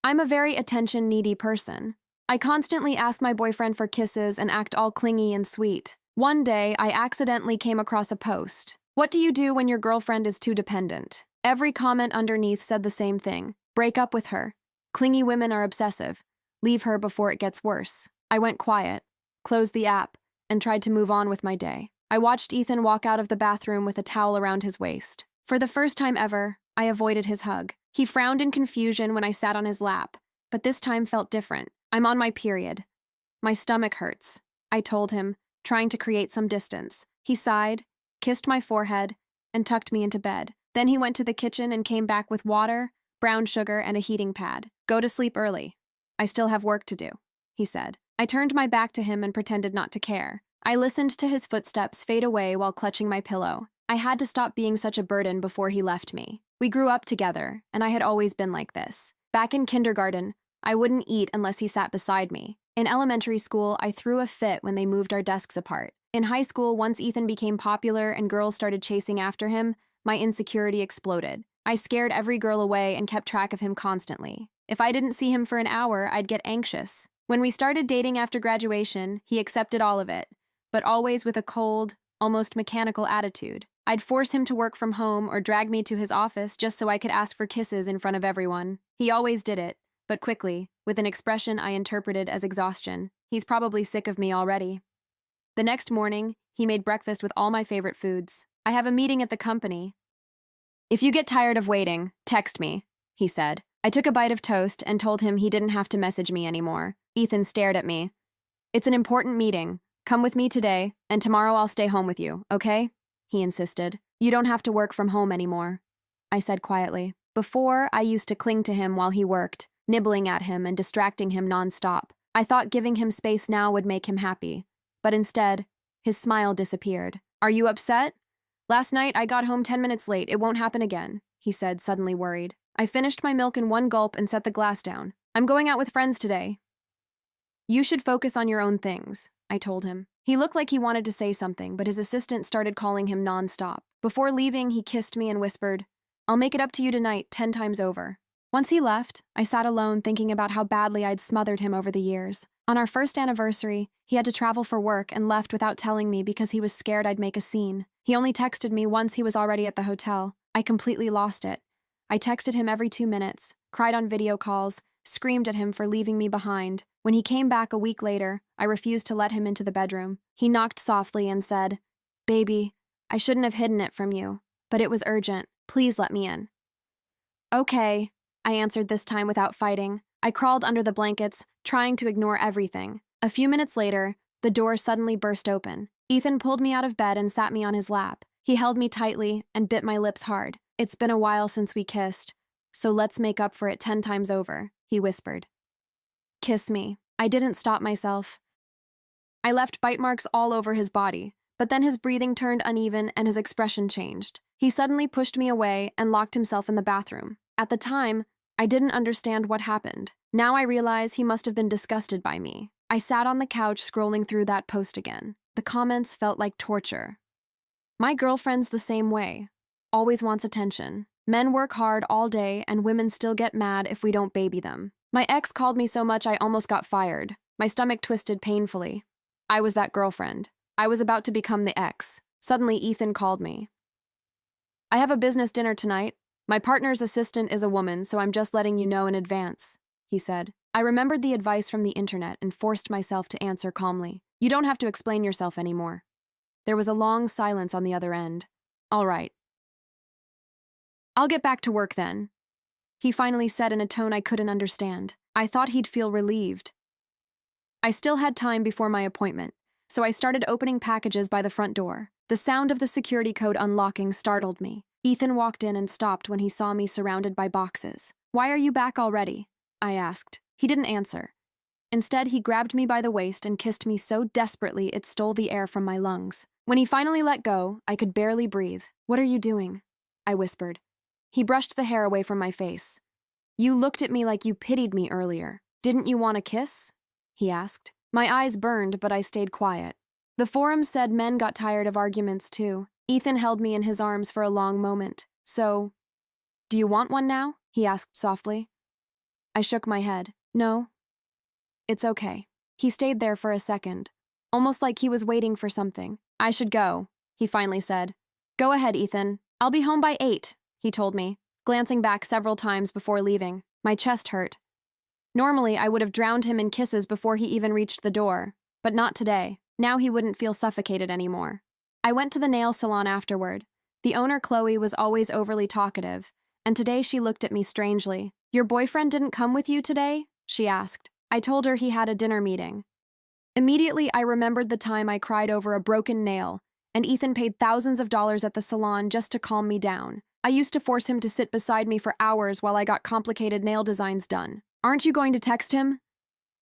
I'm a very attention-needy person. I constantly ask my boyfriend for kisses and act all clingy and sweet. One day, I accidentally came across a post. What do you do when your girlfriend is too dependent? Every comment underneath said the same thing. Break up with her. Clingy women are obsessive. Leave her before it gets worse. I went quiet, closed the app, and tried to move on with my day. I watched Ethan walk out of the bathroom with a towel around his waist. For the first time ever, I avoided his hug. He frowned in confusion when I sat on his lap, but this time felt different. I'm on my period. My stomach hurts, I told him, trying to create some distance. He sighed, kissed my forehead, and tucked me into bed. Then he went to the kitchen and came back with water, brown sugar, and a heating pad. Go to sleep early. I still have work to do, he said. I turned my back to him and pretended not to care. I listened to his footsteps fade away while clutching my pillow. I had to stop being such a burden before he left me. We grew up together, and I had always been like this. Back in kindergarten, I wouldn't eat unless he sat beside me. In elementary school, I threw a fit when they moved our desks apart. In high school, once Ethan became popular and girls started chasing after him, my insecurity exploded. I scared every girl away and kept track of him constantly. If I didn't see him for an hour, I'd get anxious. When we started dating after graduation, he accepted all of it, but always with a cold, almost mechanical attitude. I'd force him to work from home or drag me to his office just so I could ask for kisses in front of everyone. He always did it, but quickly, with an expression I interpreted as exhaustion. He's probably sick of me already. The next morning, he made breakfast with all my favorite foods. I have a meeting at the company. If you get tired of waiting, text me, he said. I took a bite of toast and told him he didn't have to message me anymore. Ethan stared at me. It's an important meeting. Come with me today, and tomorrow I'll stay home with you, okay? He insisted. You don't have to work from home anymore, I said quietly. Before, I used to cling to him while he worked, nibbling at him and distracting him nonstop. I thought giving him space now would make him happy. But instead, his smile disappeared. Are you upset? Last night, I got home 10 minutes late. It won't happen again, he said, suddenly worried. I finished my milk in one gulp and set the glass down. I'm going out with friends today. You should focus on your own things, I told him. He looked like he wanted to say something, but his assistant started calling him nonstop. Before leaving, he kissed me and whispered, I'll make it up to you tonight 10 times over. Once he left, I sat alone thinking about how badly I'd smothered him over the years. On our first anniversary, he had to travel for work and left without telling me because he was scared I'd make a scene. He only texted me once he was already at the hotel. I completely lost it. I texted him every 2 minutes, cried on video calls, screamed at him for leaving me behind. When he came back a week later, I refused to let him into the bedroom. He knocked softly and said, Baby, I shouldn't have hidden it from you, but it was urgent. Please let me in. Okay, I answered this time without fighting. I crawled under the blankets, trying to ignore everything. A few minutes later, the door suddenly burst open. Ethan pulled me out of bed and sat me on his lap. He held me tightly and bit my lips hard. It's been a while since we kissed, so let's make up for it 10 times over, he whispered. Kiss me. I didn't stop myself. I left bite marks all over his body, but then his breathing turned uneven and his expression changed. He suddenly pushed me away and locked himself in the bathroom. At the time, I didn't understand what happened. Now I realize he must have been disgusted by me. I sat on the couch scrolling through that post again. The comments felt like torture. My girlfriend's the same way. Always wants attention. Men work hard all day and women still get mad if we don't baby them. My ex called me so much I almost got fired. My stomach twisted painfully. I was that girlfriend. I was about to become the ex. Suddenly, Ethan called me. I have a business dinner tonight. My partner's assistant is a woman, so I'm just letting you know in advance, he said. I remembered the advice from the internet and forced myself to answer calmly. You don't have to explain yourself anymore. There was a long silence on the other end. All right. I'll get back to work then, he finally said in a tone I couldn't understand. I thought he'd feel relieved. I still had time before my appointment, so I started opening packages by the front door. The sound of the security code unlocking startled me. Ethan walked in and stopped when he saw me surrounded by boxes. Why are you back already? I asked. He didn't answer. Instead, he grabbed me by the waist and kissed me so desperately it stole the air from my lungs. When he finally let go, I could barely breathe. What are you doing? I whispered. He brushed the hair away from my face. You looked at me like you pitied me earlier. Didn't you want a kiss? He asked. My eyes burned, but I stayed quiet. The forums said men got tired of arguments too. Ethan held me in his arms for a long moment. So, do you want one now? He asked softly. I shook my head. No, it's okay. He stayed there for a second, almost like he was waiting for something. I should go, he finally said. Go ahead, Ethan. I'll be home by 8, he told me, glancing back several times before leaving. My chest hurt. Normally, I would have drowned him in kisses before he even reached the door, but not today. Now he wouldn't feel suffocated anymore. I went to the nail salon afterward. The owner, Chloe, was always overly talkative, and today she looked at me strangely. Your boyfriend didn't come with you today? She asked. I told her he had a dinner meeting. Immediately, I remembered the time I cried over a broken nail, and Ethan paid thousands of dollars at the salon just to calm me down. I used to force him to sit beside me for hours while I got complicated nail designs done. Aren't you going to text him?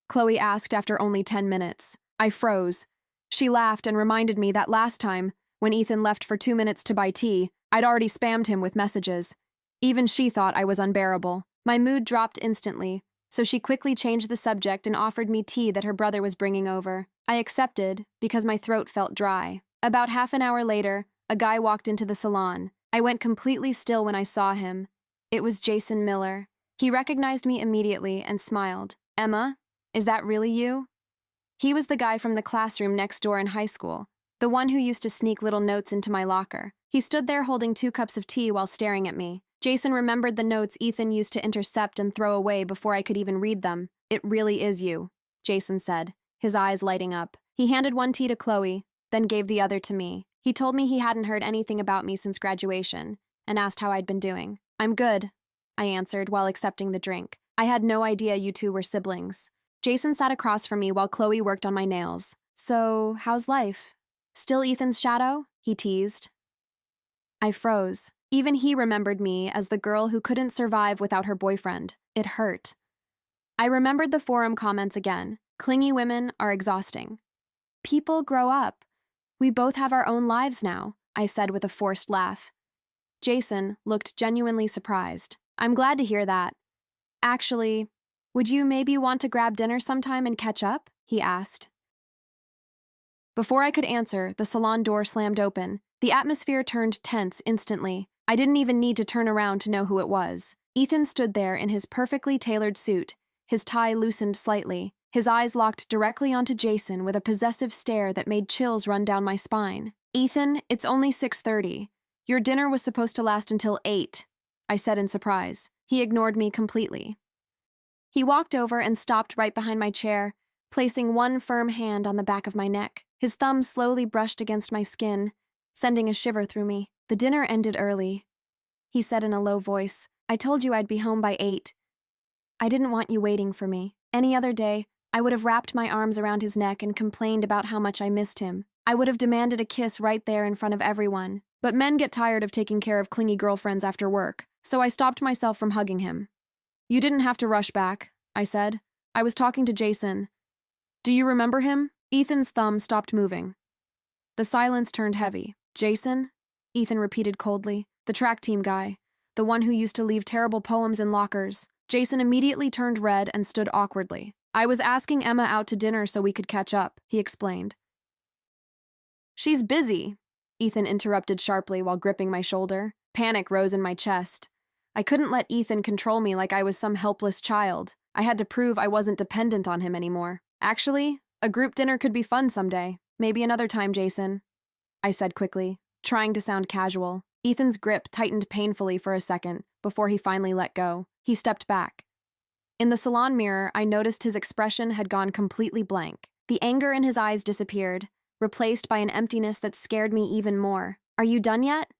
Chloe asked after only 10 minutes. I froze. She laughed and reminded me that last time, when Ethan left for 2 minutes to buy tea, I'd already spammed him with messages. Even she thought I was unbearable. My mood dropped instantly, so she quickly changed the subject and offered me tea that her brother was bringing over. I accepted because my throat felt dry. About half an hour later, a guy walked into the salon. I went completely still when I saw him. It was Jason Miller. He recognized me immediately and smiled. Emma, is that really you? He was the guy from the classroom next door in high school, the one who used to sneak little notes into my locker. He stood there holding 2 cups of tea while staring at me. Jason remembered the notes Ethan used to intercept and throw away before I could even read them. It really is you, Jason said, his eyes lighting up. He handed one tea to Chloe, then gave the other to me. He told me he hadn't heard anything about me since graduation, and asked how I'd been doing. I'm good, I answered while accepting the drink. I had no idea you two were siblings. Jason sat across from me while Chloe worked on my nails. So, how's life? Still Ethan's shadow? He teased. I froze. Even he remembered me as the girl who couldn't survive without her boyfriend. It hurt. I remembered the forum comments again. Clingy women are exhausting. People grow up. We both have our own lives now, I said with a forced laugh. Jason looked genuinely surprised. I'm glad to hear that. Actually, would you maybe want to grab dinner sometime and catch up? He asked. Before I could answer, the salon door slammed open. The atmosphere turned tense instantly. I didn't even need to turn around to know who it was. Ethan stood there in his perfectly tailored suit, his tie loosened slightly, his eyes locked directly onto Jason with a possessive stare that made chills run down my spine. Ethan, it's only 6:30. Your dinner was supposed to last until 8, I said in surprise. He ignored me completely. He walked over and stopped right behind my chair, placing one firm hand on the back of my neck. His thumb slowly brushed against my skin, sending a shiver through me. The dinner ended early, he said in a low voice. I told you I'd be home by 8. I didn't want you waiting for me. Any other day, I would have wrapped my arms around his neck and complained about how much I missed him. I would have demanded a kiss right there in front of everyone. But men get tired of taking care of clingy girlfriends after work, so I stopped myself from hugging him. You didn't have to rush back, I said. I was talking to Jason. Do you remember him? Ethan's thumb stopped moving. The silence turned heavy. Jason? Ethan repeated coldly. The track team guy. The one who used to leave terrible poems in lockers. Jason immediately turned red and stood awkwardly. I was asking Emma out to dinner so we could catch up, he explained. She's busy, Ethan interrupted sharply while gripping my shoulder. Panic rose in my chest. I couldn't let Ethan control me like I was some helpless child. I had to prove I wasn't dependent on him anymore. Actually, a group dinner could be fun someday. Maybe another time, Jason, I said quickly, trying to sound casual. Ethan's grip tightened painfully for a second before he finally let go. He stepped back. In the salon mirror, I noticed his expression had gone completely blank. The anger in his eyes disappeared, replaced by an emptiness that scared me even more. Are you done yet?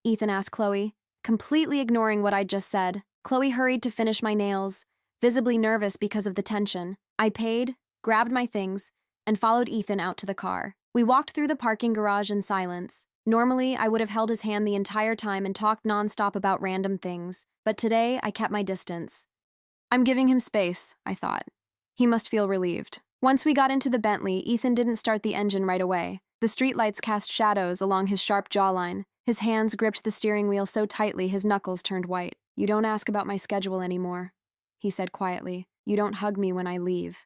Ethan asked Chloe, completely ignoring what I'd just said. Chloe hurried to finish my nails, visibly nervous because of the tension. I paid, grabbed my things, and followed Ethan out to the car. We walked through the parking garage in silence. Normally, I would have held his hand the entire time and talked nonstop about random things, but today I kept my distance. I'm giving him space, I thought. He must feel relieved. Once we got into the Bentley, Ethan didn't start the engine right away. The streetlights cast shadows along his sharp jawline. His hands gripped the steering wheel so tightly his knuckles turned white. You don't ask about my schedule anymore, he said quietly. You don't hug me when I leave.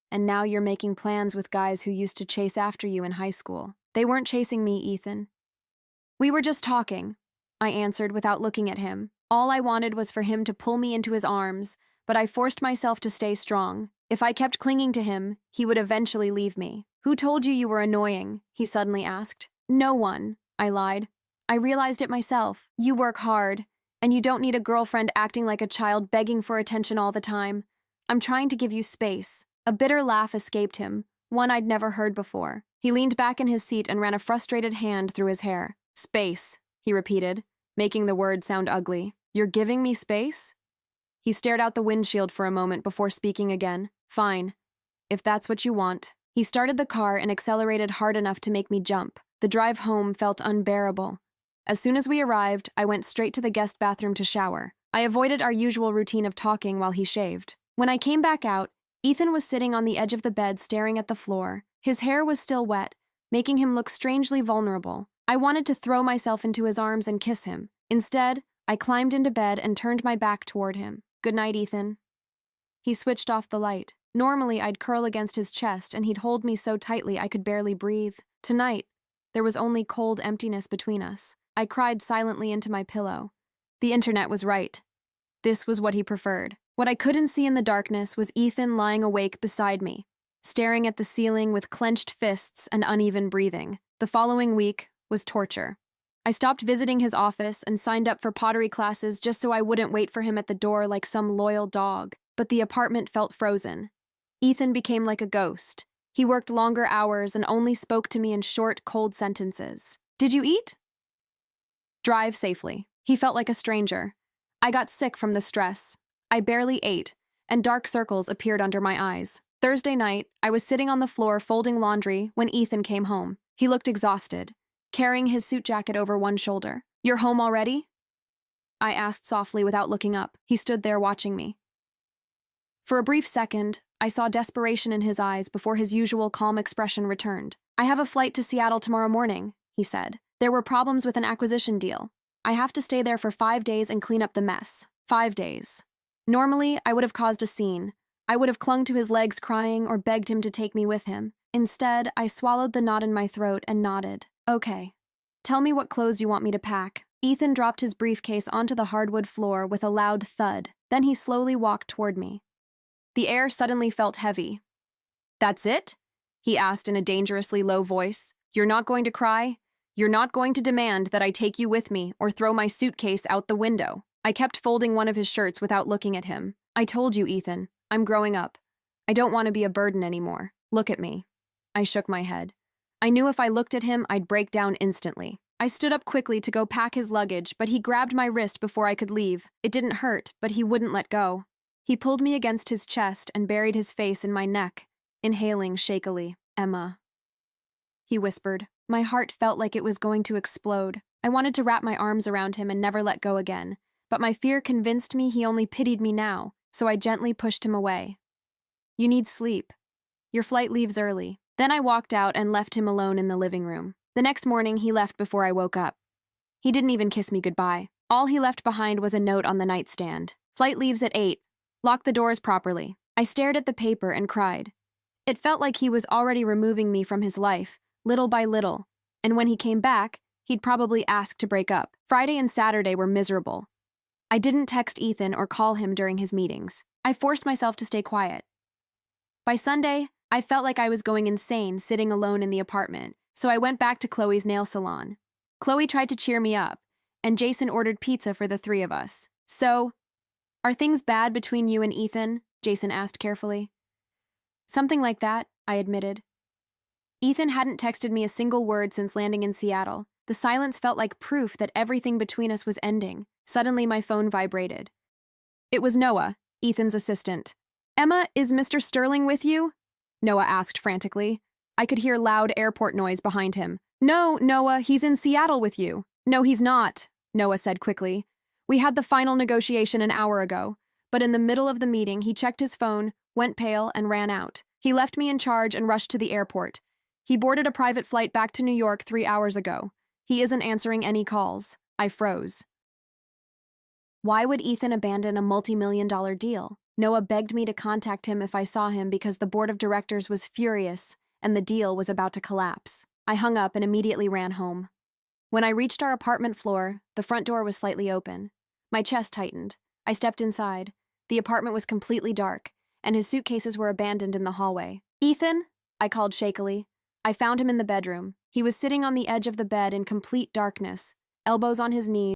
And now you're making plans with guys who used to chase after you in high school. They weren't chasing me, Ethan. We were just talking, I answered without looking at him. All I wanted was for him to pull me into his arms, but I forced myself to stay strong. If I kept clinging to him, he would eventually leave me. "Who told you were annoying?" he suddenly asked. "No one," I lied. "I realized it myself. You work hard, and you don't need a girlfriend acting like a child begging for attention all the time. I'm trying to give you space." A bitter laugh escaped him, one I'd never heard before. He leaned back in his seat and ran a frustrated hand through his hair. "Space," he repeated, making the word sound ugly. "You're giving me space?" He stared out the windshield for a moment before speaking again. "Fine, if that's what you want." He started the car and accelerated hard enough to make me jump. The drive home felt unbearable. As soon as we arrived, I went straight to the guest bathroom to shower. I avoided our usual routine of talking while he shaved. When I came back out, Ethan was sitting on the edge of the bed staring at the floor. His hair was still wet, making him look strangely vulnerable. I wanted to throw myself into his arms and kiss him. Instead, I climbed into bed and turned my back toward him. "Good night, Ethan." He switched off the light. Normally, I'd curl against his chest and he'd hold me so tightly I could barely breathe. Tonight, there was only cold emptiness between us. I cried silently into my pillow. The internet was right. This was what he preferred. What I couldn't see in the darkness was Ethan lying awake beside me, staring at the ceiling with clenched fists and uneven breathing. The following week was torture. I stopped visiting his office and signed up for pottery classes just so I wouldn't wait for him at the door like some loyal dog. But the apartment felt frozen. Ethan became like a ghost. He worked longer hours and only spoke to me in short, cold sentences. "Did you eat?" "Drive safely." He felt like a stranger. I got sick from the stress. I barely ate, and dark circles appeared under my eyes. Thursday night, I was sitting on the floor folding laundry when Ethan came home. He looked exhausted, carrying his suit jacket over one shoulder. "You're home already?" I asked softly without looking up. He stood there watching me. For a brief second, I saw desperation in his eyes before his usual calm expression returned. "I have a flight to Seattle tomorrow morning," he said. "There were problems with an acquisition deal. I have to stay there for 5 days and clean up the mess." 5 days. Normally, I would have caused a scene. I would have clung to his legs crying or begged him to take me with him. Instead, I swallowed the knot in my throat and nodded. "Okay. Tell me what clothes you want me to pack." Ethan dropped his briefcase onto the hardwood floor with a loud thud. Then he slowly walked toward me. The air suddenly felt heavy. "That's it?" he asked in a dangerously low voice. "You're not going to cry? You're not going to demand that I take you with me or throw my suitcase out the window?" I kept folding one of his shirts without looking at him. "I told you, Ethan. I'm growing up. I don't want to be a burden anymore. Look at me." I shook my head. I knew if I looked at him, I'd break down instantly. I stood up quickly to go pack his luggage, but he grabbed my wrist before I could leave. It didn't hurt, but he wouldn't let go. He pulled me against his chest and buried his face in my neck, inhaling shakily. "Emma," he whispered. My heart felt like it was going to explode. I wanted to wrap my arms around him and never let go again, but my fear convinced me he only pitied me now, so I gently pushed him away. "You need sleep. Your flight leaves early." Then I walked out and left him alone in the living room. The next morning, he left before I woke up. He didn't even kiss me goodbye. All he left behind was a note on the nightstand. "Flight leaves at 8. Lock the doors properly." I stared at the paper and cried. It felt like he was already removing me from his life, little by little, and when he came back, he'd probably ask to break up. Friday and Saturday were miserable. I didn't text Ethan or call him during his meetings. I forced myself to stay quiet. By Sunday, I felt like I was going insane sitting alone in the apartment, so I went back to Chloe's nail salon. Chloe tried to cheer me up, and Jason ordered pizza for the 3 of us. "So, are things bad between you and Ethan?" Jason asked carefully. "Something like that," I admitted. Ethan hadn't texted me a single word since landing in Seattle. The silence felt like proof that everything between us was ending. Suddenly, my phone vibrated. It was Noah, Ethan's assistant. "Emma, is Mr. Sterling with you?" Noah asked frantically. I could hear loud airport noise behind him. "No, Noah, he's in Seattle with you." "No, he's not," Noah said quickly. "We had the final negotiation an hour ago." But in the middle of the meeting, he checked his phone, went pale, and ran out. He left me in charge and rushed to the airport. He boarded a private flight back to New York 3 hours ago. He isn't answering any calls. I froze. Why would Ethan abandon a multi-million-dollar deal? Noah begged me to contact him if I saw him because the board of directors was furious and the deal was about to collapse. I hung up and immediately ran home. When I reached our apartment floor, the front door was slightly open. My chest tightened. I stepped inside. The apartment was completely dark, and his suitcases were abandoned in the hallway. "Ethan?" I called shakily. I found him in the bedroom. He was sitting on the edge of the bed in complete darkness, elbows on his knees,